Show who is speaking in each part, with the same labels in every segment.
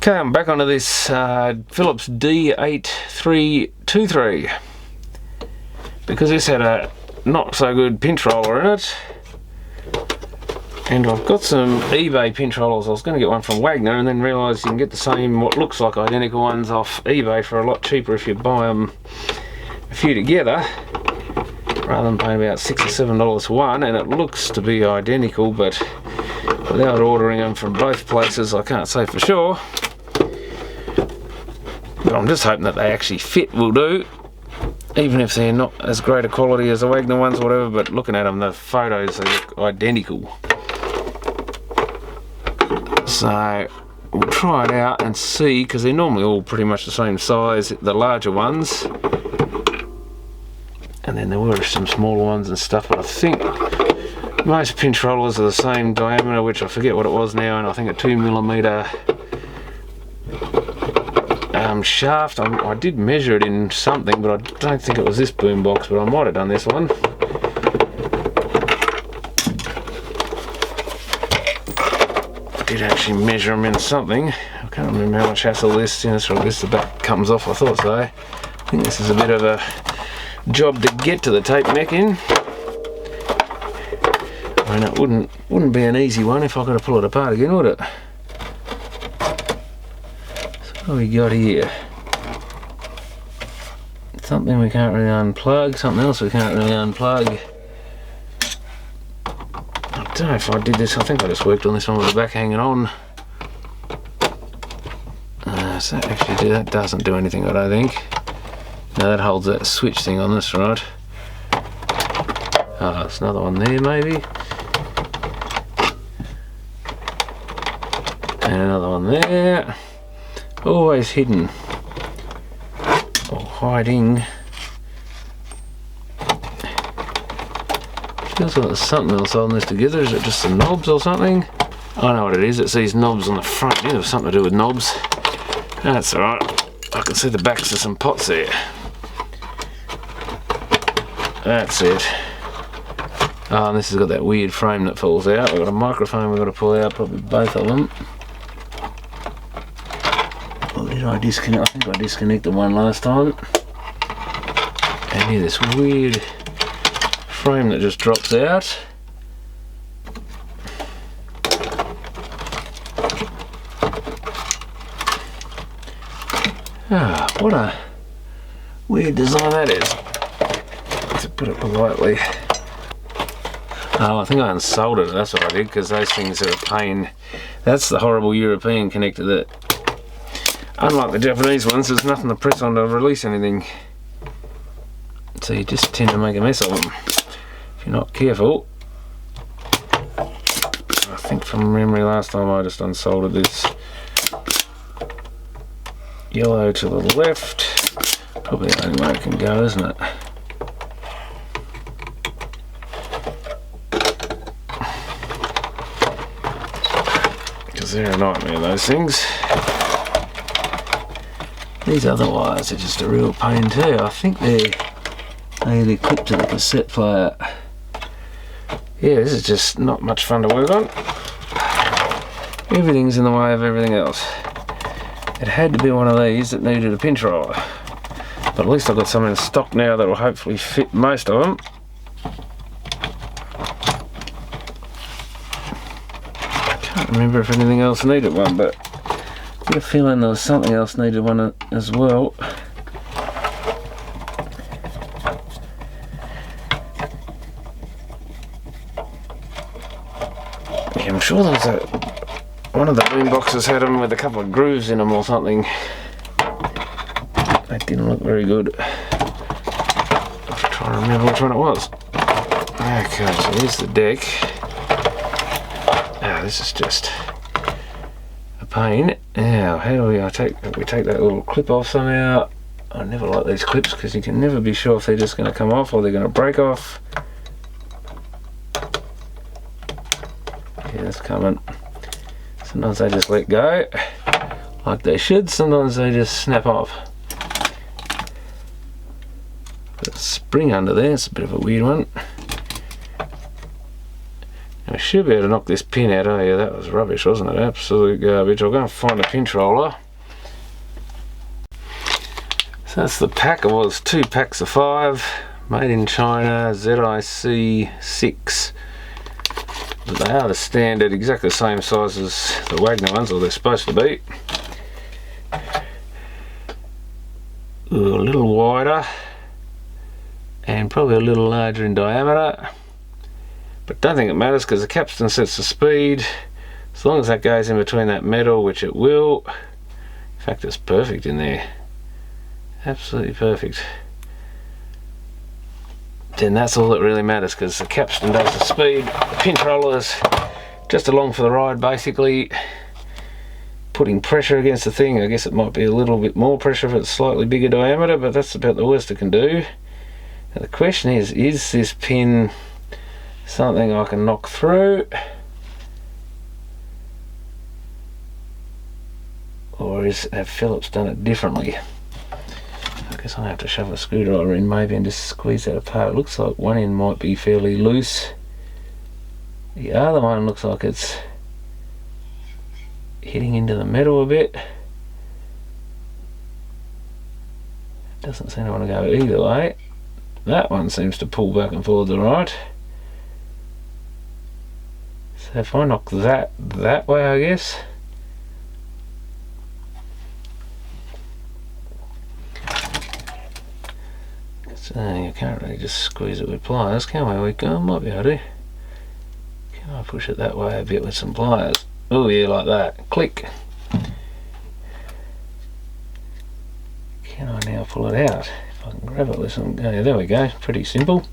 Speaker 1: Okay, I'm back onto this Philips D8323 because this had a not so good pinch roller in it, and I've got some eBay pinch rollers. I was going to get one from Wagner and then realised you can get the same, what looks like identical ones off eBay for a lot cheaper if you buy them a few together, rather than paying about $6 or $7 for one. And it looks to be identical, but without ordering them from both places I can't say for sure. But I'm just hoping that they actually fit will do, even if they're not as great a quality as the Wagner ones or whatever. But looking at them, the photos, they look identical. So we'll try it out and see, because they're normally all pretty much the same size, the larger ones, and then there were some smaller ones and stuff, but I think most pinch rollers are the same diameter, which I forget what it was now, and I think a 2mm shaft. I did measure it in something, but I don't think it was this Boombox, but I might have done this one. I did actually measure them in something. I can't remember how much hassle this is, or this the back comes off. I thought so. I think this is a bit of a job to get to the tape mech in. I mean, it wouldn't be an easy one if I got to pull it apart again, would it? What have we got here? Something we can't really unplug, something else we can't really unplug. I don't know if I did this, I think I just worked on this one with the back hanging on. So that doesn't do anything, I don't think. No, that holds that switch thing on this, right? Oh, there's another one there maybe. And another one there. Always hidden or hiding. Feels like there's something else holding this together. Is it just the knobs or something? I know what it is. It's these knobs on the front. Yeah, there's something to do with knobs. That's alright. I can see the backs of some pots there. That's it. Oh, and this has got that weird frame that falls out. We've got a microphone we've got to pull out, probably both of them. Did I disconnect? I think I disconnected one last time. And here, this weird frame that just drops out. Ah, what a weird design that is, to put it politely. Oh, I think I unsoldered it, that's what I did, because those things are a pain. That's the horrible European connector that, unlike the Japanese ones, there's nothing to press on to release anything. So you just tend to make a mess of them if you're not careful. I think from memory last time I just unsoldered this yellow to the left. Probably the only way it can go, isn't it? Because they're a nightmare, those things. These other wires are just a real pain too. I think they're clipped to the cassette player. Yeah, this is just not much fun to work on. Everything's in the way of everything else. It had to be one of these that needed a pinch roller. But at least I've got some in stock now that will hopefully fit most of them. I can't remember if anything else needed one, but I get a feeling there was something else needed one as well. Yeah, I'm sure there was one of the Boomboxes had them with a couple of grooves in them or something. They didn't look very good. I'll try to remember which one it was. Okay, so here's the deck. Ah, this is just a pain. Now, how do we take that little clip off somehow? I never like these clips because you can never be sure if they're just going to come off or they're going to break off. Yeah, it's coming. Sometimes they just let go like they should, sometimes they just snap off. Got a spring under there, it's a bit of a weird one. I should be able to knock this pin out. Oh yeah, that was rubbish, wasn't it? Absolute garbage. I'll go and find a pinch roller. So that's the pack. It was 2 packs of 5, made in China, ZIC 6. But they are the standard, exactly the same size as the Wagner ones, or they're supposed to be. Ooh, a little wider and probably a little larger in diameter, but don't think it matters because the capstan sets the speed. As long as that goes in between that metal, which it will. In fact, it's perfect in there, absolutely perfect. Then that's all that really matters, because the capstan does the speed, the pinch roller is just along for the ride, basically putting pressure against the thing. I guess it might be a little bit more pressure if it's slightly bigger diameter, but that's about the worst it can do. Now the question is this pin something I can knock through, or have Phillips done it differently? I guess I'll have to shove a screwdriver in maybe and just squeeze that apart. It looks like one end might be fairly loose. The other one looks like it's hitting into the metal a bit. Doesn't seem to want to go either way. That one seems to pull back and forward alright. So if I knock that way, I guess. So you can't really just squeeze it with pliers, can we? We can, might be able to. Can I push it that way a bit with some pliers? Oh yeah, like that. Click. Can I now pull it out? If I can grab it with some... Oh, yeah, there we go. Pretty simple.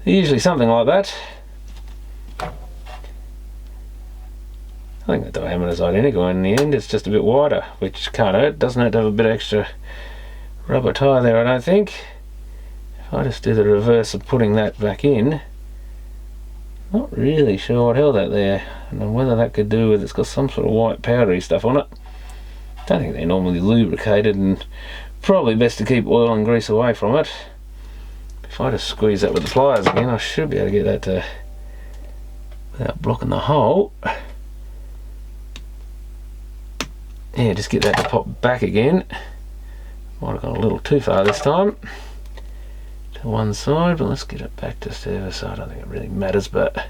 Speaker 1: Usually something like that. I think the diameter's identical in the end. It's just a bit wider, which can't hurt. Doesn't hurt to have a bit of extra rubber tie there, I don't think. If I just do the reverse of putting that back in, not really sure what held that there. I don't know whether that could do with it's got some sort of white powdery stuff on it. Don't think they're normally lubricated, and probably best to keep oil and grease away from it. If I just squeeze that with the pliers again, I should be able to get that to, without blocking the hole. Yeah, just get that to pop back again. Might have gone a little too far this time to one side, but let's get it back just the other side. I don't think it really matters, but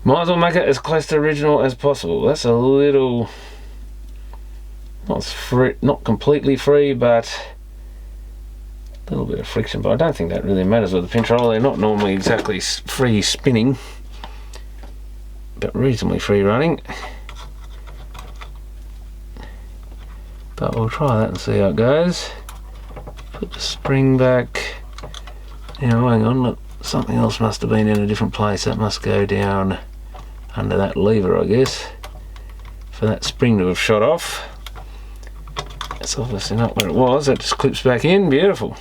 Speaker 1: might as well make it as close to original as possible. That's a little, not completely free, but a little bit of friction, but I don't think that really matters with the pinch roller. They're not normally exactly free spinning, but reasonably free running. But we'll try that and see how it goes. Put the spring back. Now hang on, look, something else must have been in a different place. That must go down under that lever, I guess, for that spring to have shot off. That's obviously not where it was. That just clips back in. Beautiful.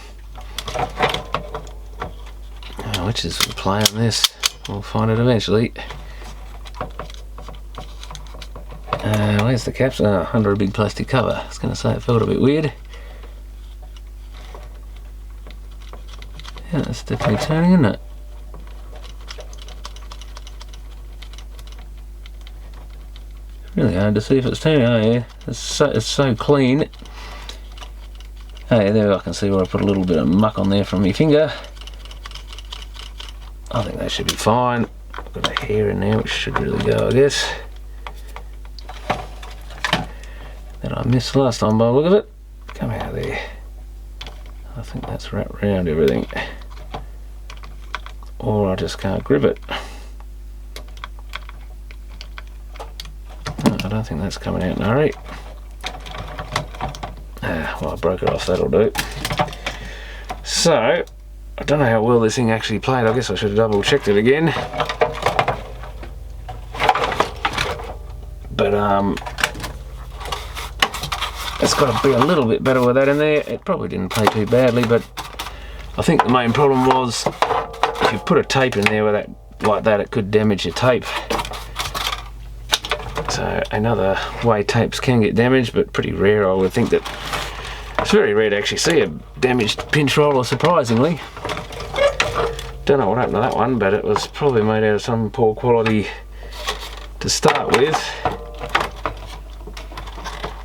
Speaker 1: Which is the play on this? We'll find it eventually. Where's the caps? Under a big plastic cover. I was going to say it felt a bit weird. Yeah, that's definitely turning, isn't it? Really hard to see if it's turning. Oh yeah, it's so clean. Oh yeah, there I can see where I put a little bit of muck on there from my finger. I think that should be fine. I've got a hair in there which should really go, I guess. That I missed last time by the look of it. Come out of there. I think that's wrapped around everything. Or I just can't grip it. No, I don't think that's coming out in a hurry. Well, I broke it off, that'll do. So, I don't know how well this thing actually played. I guess I should have double checked it again. But it's got to be a little bit better with that in there. It probably didn't play too badly, but I think the main problem was if you put a tape in there with that, like that, it could damage your tape. So another way tapes can get damaged, but pretty rare. I would think that it's very rare to actually see a damaged pinch roller, surprisingly. Don't know what happened to that one, but it was probably made out of some poor quality to start with.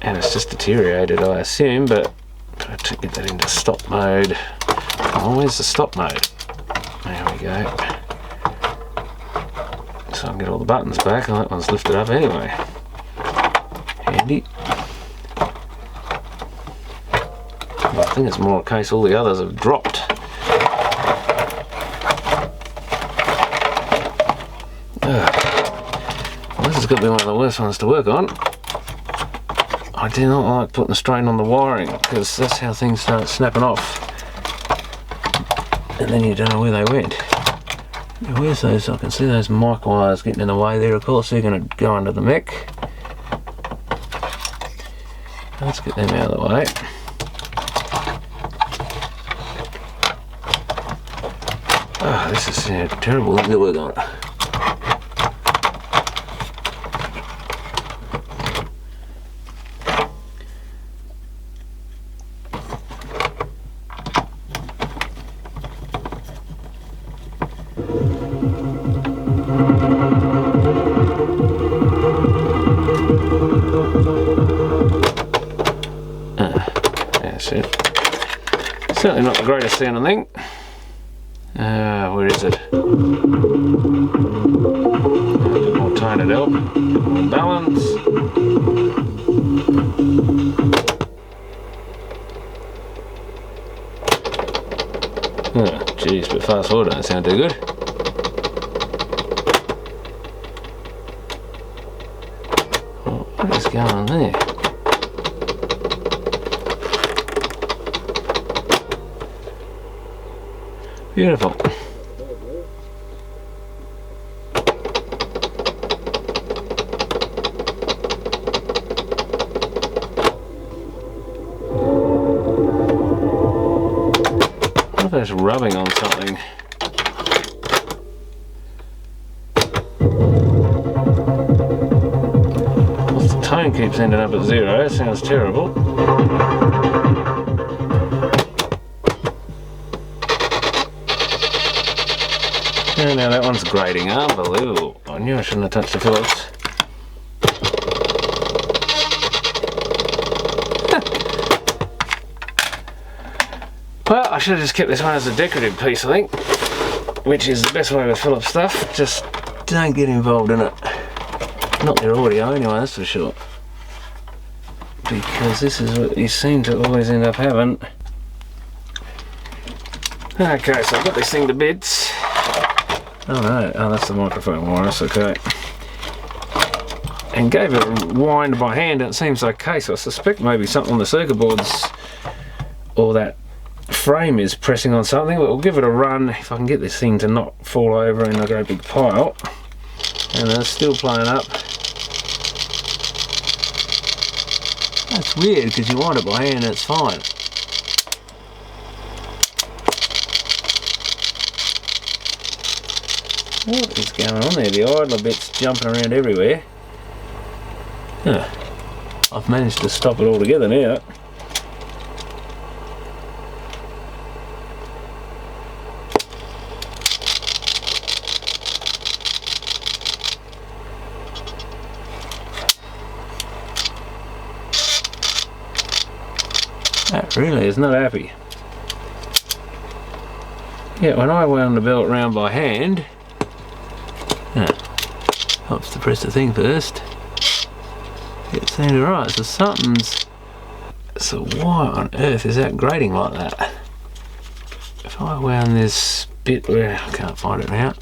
Speaker 1: And it's just deteriorated, I assume, but I have to get that into stop mode. Oh, where's the stop mode? There we go. So I can get all the buttons back, and that one's lifted up anyway. Handy. But I think it's more a case all the others have dropped. Well, this has got to be one of the worst ones to work on. I do not like putting the strain on the wiring, because that's how things start snapping off. And then you don't know where they went. Now, where's those? I can see those mic wires getting in the way there. Of course, they're going to go under the mech. Let's get them out of the way. Oh, this is a terrible thing to work on. That's it. Certainly not the greatest sounding thing. Where is it? A bit more tone at help, a bit more balance. Oh, geez, but fast forward don't sound too good. Oh, what is going on there? Beautiful. What if it's rubbing on something? Well, the tone keeps ending up at 0, it sounds terrible. Yeah, now that one's grating, unbelievable. I knew I shouldn't have touched the Phillips. Well, I should have just kept this one as a decorative piece, I think, which is the best way with Phillips stuff. Just don't get involved in it. Not their audio anyway, that's for sure. Because this is what you seem to always end up having. Okay, so I've got this thing to bits. Oh no, oh that's the microphone wire, okay. And gave it a wind by hand and it seems okay, so I suspect maybe something on the circuit boards or that frame is pressing on something, but we'll give it a run if I can get this thing to not fall over in a great big pile. And it's still playing up. That's weird because you wind it by hand and it's fine. What is going on there? The idler bit's jumping around everywhere. Huh. I've managed to stop it altogether now. That really is not happy. Yeah, when I wound the belt round by hand, helps to press the thing first. It seemed alright, so something's... So why on earth is that grating like that? If I wound this bit where I can't find it now.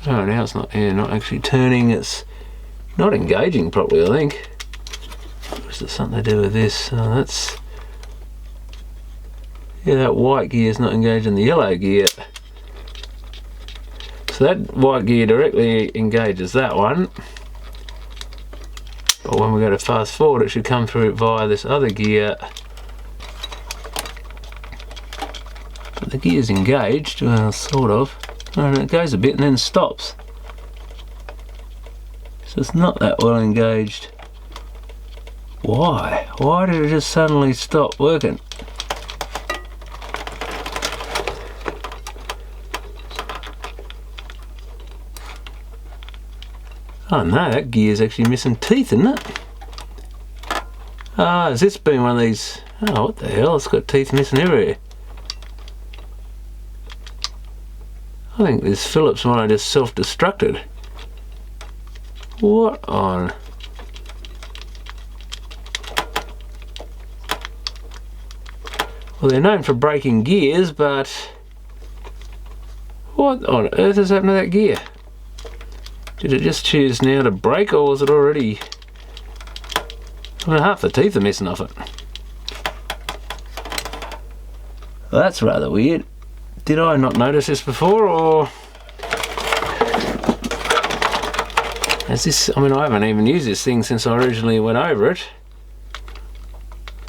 Speaker 1: Oh, now it's not actually turning, it's not engaging properly, I think. Or is there something to do with this? Oh, that's... Yeah, that white gear is not engaging the yellow gear. So that white gear directly engages that one. But when we go to fast forward, it should come through via this other gear. But the gear's engaged, well, sort of. And it goes a bit and then stops. So it's not that well engaged. Why? Why did it just suddenly stop working? Oh no, that gear's actually missing teeth, isn't it? Ah, has this been one of these? Oh, what the hell? It's got teeth missing everywhere. I think this Phillips one just self-destructed. What on? Well, they're known for breaking gears, but what on earth has happened to that gear? Did it just choose now to break, or was it already? I mean, half the teeth are missing off it. Well, that's rather weird. Did I not notice this before, or is this? I mean, I haven't even used this thing since I originally went over it.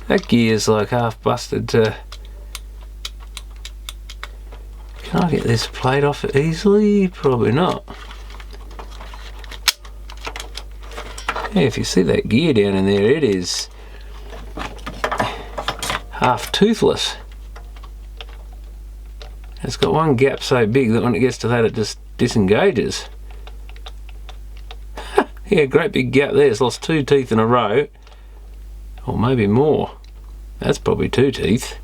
Speaker 1: That gear's like half busted to... Can I get this plate off it easily? Probably not. Yeah, if you see that gear down in there, it is half toothless. It's got one gap so big that when it gets to that, it just disengages. Yeah, great big gap there. It's lost 2 teeth in a row, or maybe more. That's probably 2 teeth.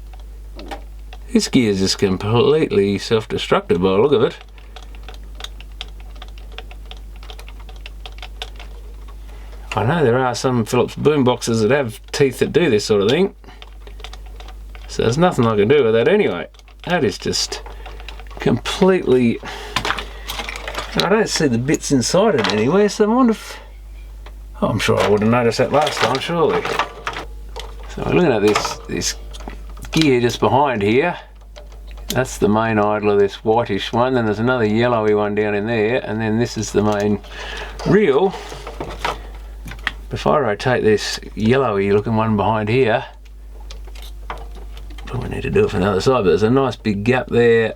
Speaker 1: This gear's just completely self-destructed by the look of it. I know there are some Phillips boomboxes that have teeth that do this sort of thing, so there's nothing I can do with that anyway. That is just completely... I don't see the bits inside it anywhere, so I wonder if... Oh, I'm sure I would have noticed that last time, surely. So we're looking at this gear just behind here. That's the main idle of this whitish one. Then there's another yellowy one down in there, and then this is the main reel. If I rotate this yellowy looking one behind here, probably need to do it from the other side, but there's a nice big gap there,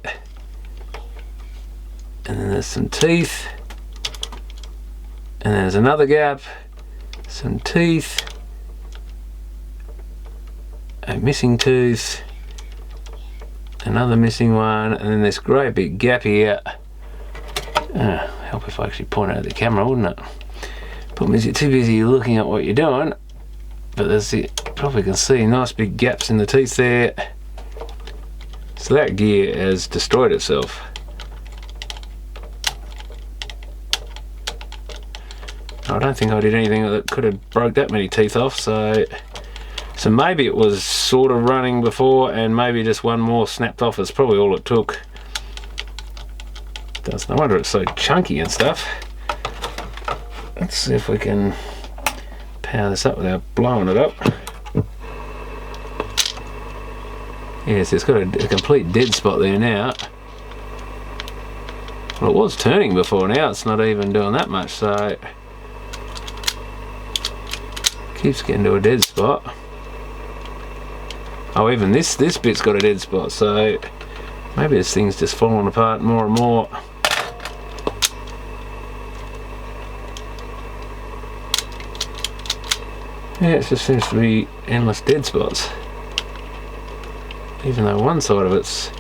Speaker 1: and then there's some teeth, and there's another gap, some teeth, a missing tooth, another missing one, and then this great big gap here. Help if I actually point out the camera, wouldn't it? Problem is you're too busy looking at what you're doing, but there's the, probably can see nice big gaps in the teeth there. So that gear has destroyed itself. I don't think I did anything that could have broke that many teeth off, so maybe it was sort of running before and maybe just one more snapped off. It's probably all it took. That's no wonder it's so chunky and stuff. Let's see if we can power this up without blowing it up. Yes, it's got a complete dead spot there now. Well, it was turning before, now it's not even doing that much, so keeps getting to a dead spot. Oh, even this bit's got a dead spot, so maybe this thing's just falling apart more and more. Yeah, it just seems to be endless dead spots. Even though one side of it's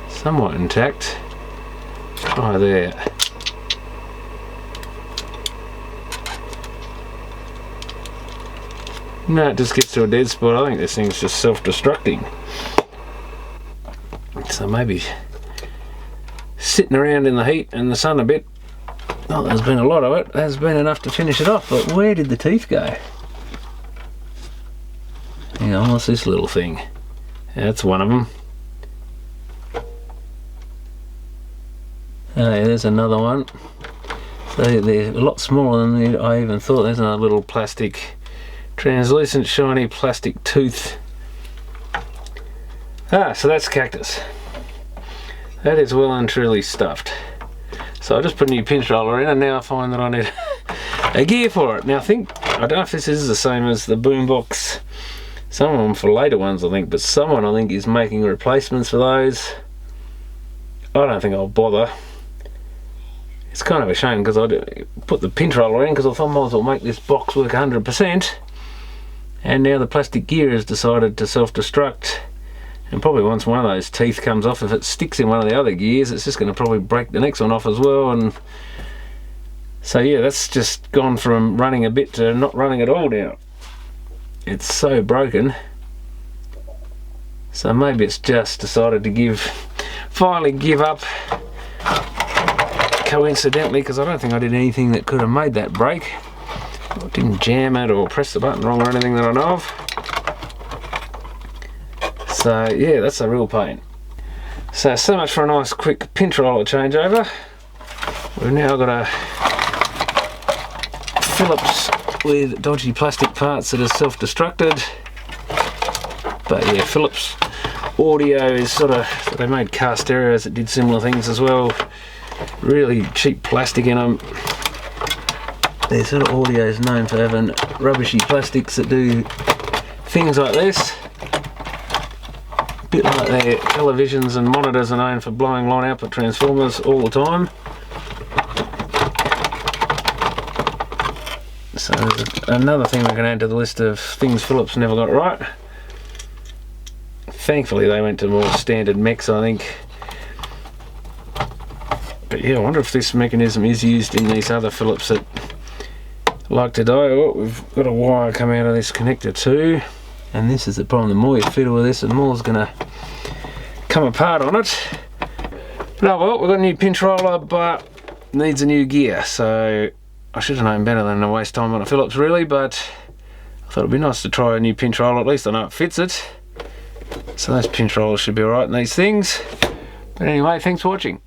Speaker 1: somewhat intact. Try there. No, it just gets to a dead spot. I think this thing's just self-destructing. So maybe sitting around in the heat and the sun a bit. Oh, there's been a lot of it. There's been enough to finish it off, but where did the teeth go? Hang on, what's this little thing? That's one of them. Oh yeah, there's another one. So they're a lot smaller than I even thought. There's another little plastic, translucent, shiny plastic tooth. Ah, so that's cactus. That is well and truly stuffed. So I just put a new pinch roller in, and now I find that I need a gear for it. Now I don't know if this is the same as the Boombox. Some of them for later ones, I think, but someone I think is making replacements for those. I don't think I'll bother. It's kind of a shame because I put the pinch roller in because I thought I might as well make this box work 100%, and now the plastic gear has decided to self-destruct, and probably once one of those teeth comes off, if it sticks in one of the other gears, it's just going to probably break the next one off as well, and So yeah, that's just gone from running a bit to not running at all now. It's so broken. So maybe it's just decided to finally give up coincidentally, because I don't think I did anything that could have made that break. I didn't jam it or press the button wrong or anything that I know of. So yeah, that's a real pain. So much for a nice quick pinch roller changeover. We've now got a Phillips with dodgy plastic parts that are self-destructed. But yeah, Phillips audio is sort of, they made car stereos that did similar things as well. Really cheap plastic in them. Their sort of audio is known for having rubbishy plastics that do things like this. A bit like their televisions and monitors are known for blowing line output transformers all the time. So there's another thing we can add to the list of things Phillips never got right. Thankfully they went to more standard mechs, I think. But yeah, I wonder if this mechanism is used in these other Phillips that like to die. Oh, we've got a wire come out of this connector too. And this is the problem, the more you fiddle with this, the more is going to come apart on it. But oh well, we've got a new pinch roller, but needs a new gear. So I should have known better than to waste time on a Phillips really, but I thought it'd be nice to try a new pinch roller, at least I know it fits it. So those pinch rollers should be alright in these things. But anyway, thanks for watching.